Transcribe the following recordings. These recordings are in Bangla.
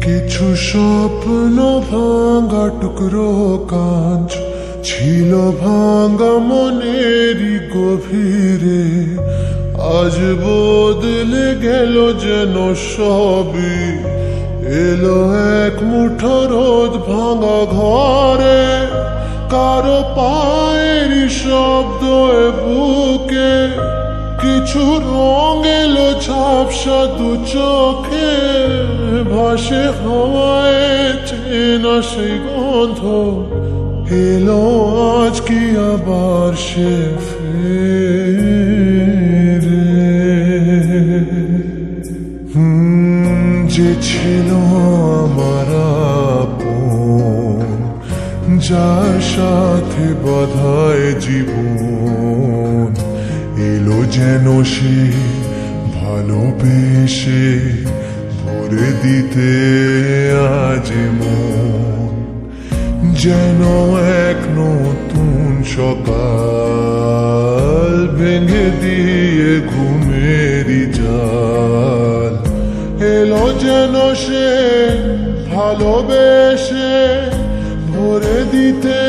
কিছু স্বপ্ন ভাঙা টুকরো কাঁচ ছিল ভাঙা মনেরই গভীরে, আজ বদলে গেল যেন সবই। এলো এক মুঠো রোদ ভাঙা ঘরে, কারো পায়ের শব্দ এ বুকে, কিছু রং এলো ঝাপসা দু চোখে, ভাসে হাওয়ায় চেনা সেই গন্ধ। এলো আজ কি আবার সে ফিরে? যে ছিল আমার আপন, যার সাথে বাঁধায় জীবন, এলো যেন সে ভালোবেসে ভরে দিতে আজ মন। যেন এক নতুন সকাল ভেঙে দিয়ে ঘুমেরই জাল, এলো যেন সে ভালোবেসে ভরে দিতে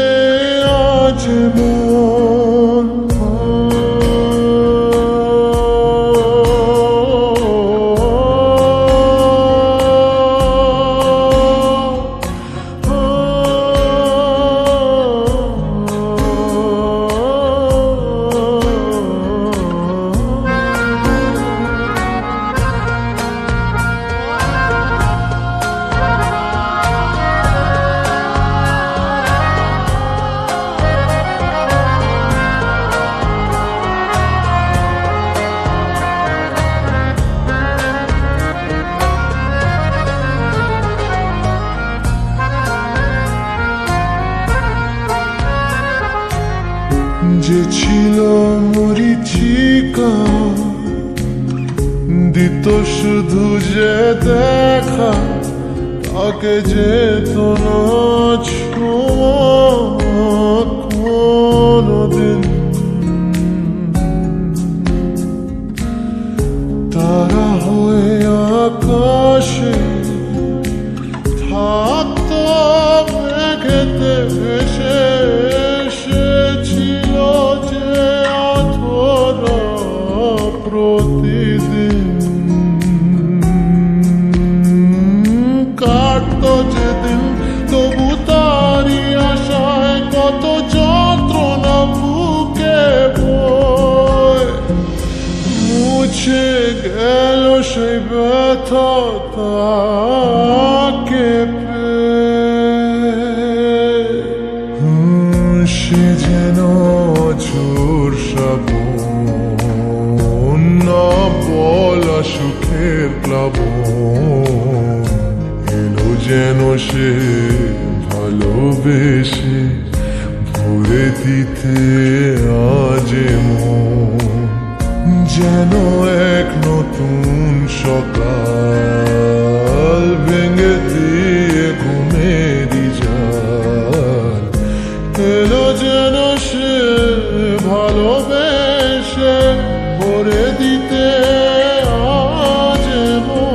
আজ মন। যে ছিল মরীচিকা, দিত শুধু যে দেখা, তাকে যেত না ছোঁয়া কোনদিন। তারা হয়ে আকাশে থাকতো মেঘেতে ভেসে, প্রতিদিন কাটতো যেদিন, তবু তারি আশায় কত যন্ত্রণা বুকে বয়। মুছে গেল সেই ব্যথা তাকে পেয়ে। সে যেন ঝোর শ্রাবণ, না বলা সুখের প্লাবন, এলো যেন সে ভালোবেসে ভরে দিতে আজ মন। যেন এক নতুন সকাল ভেঙে দিয়ে ঘুমেরই জাল, এলো যেন সে ভালোবেসে ভরে দিতে আজ মন।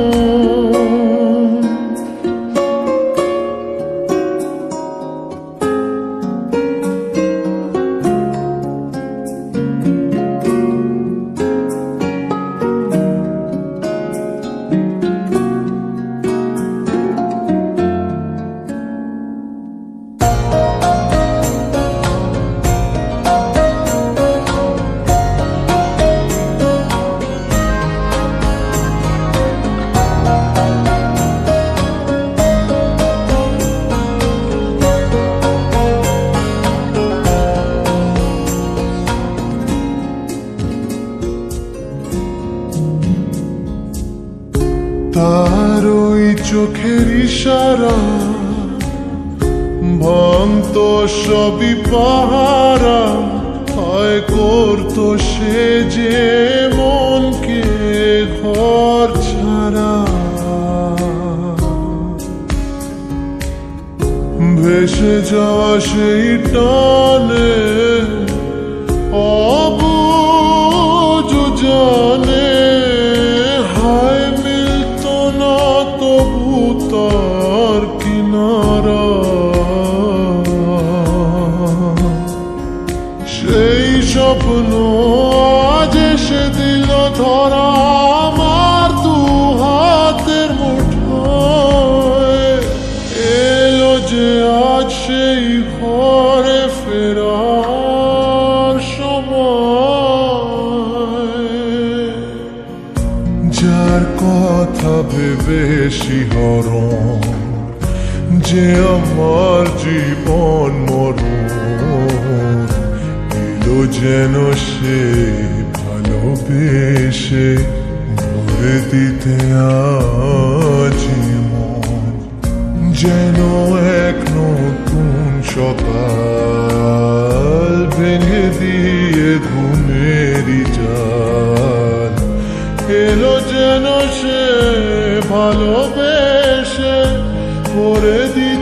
তার ওই চোখের ইশারা ভাঙতো সবই পাহারা, হয় করতো সে যে মনকে ঘর ছাড়া। ভেসে যাওয়া সেই টানে অবুঝ জানে, হায় মিলতো না তবু তার এসে দিল ধরা আমার দু হাতের মুঠোয়। এলো যে আজ সেই ঘরে ফেরার সময়, যার কথা ভেবে শিহরণ যে আমার জীবন মরণ, এলো যেন সে ভালোবেসে ভরে দিতে আজি মন। যেন এক নতুন সকাল ভেঙে দিয়ে ঘুমেরই জাল, এলো যেন সে ভালোবেসে ভরে দিতে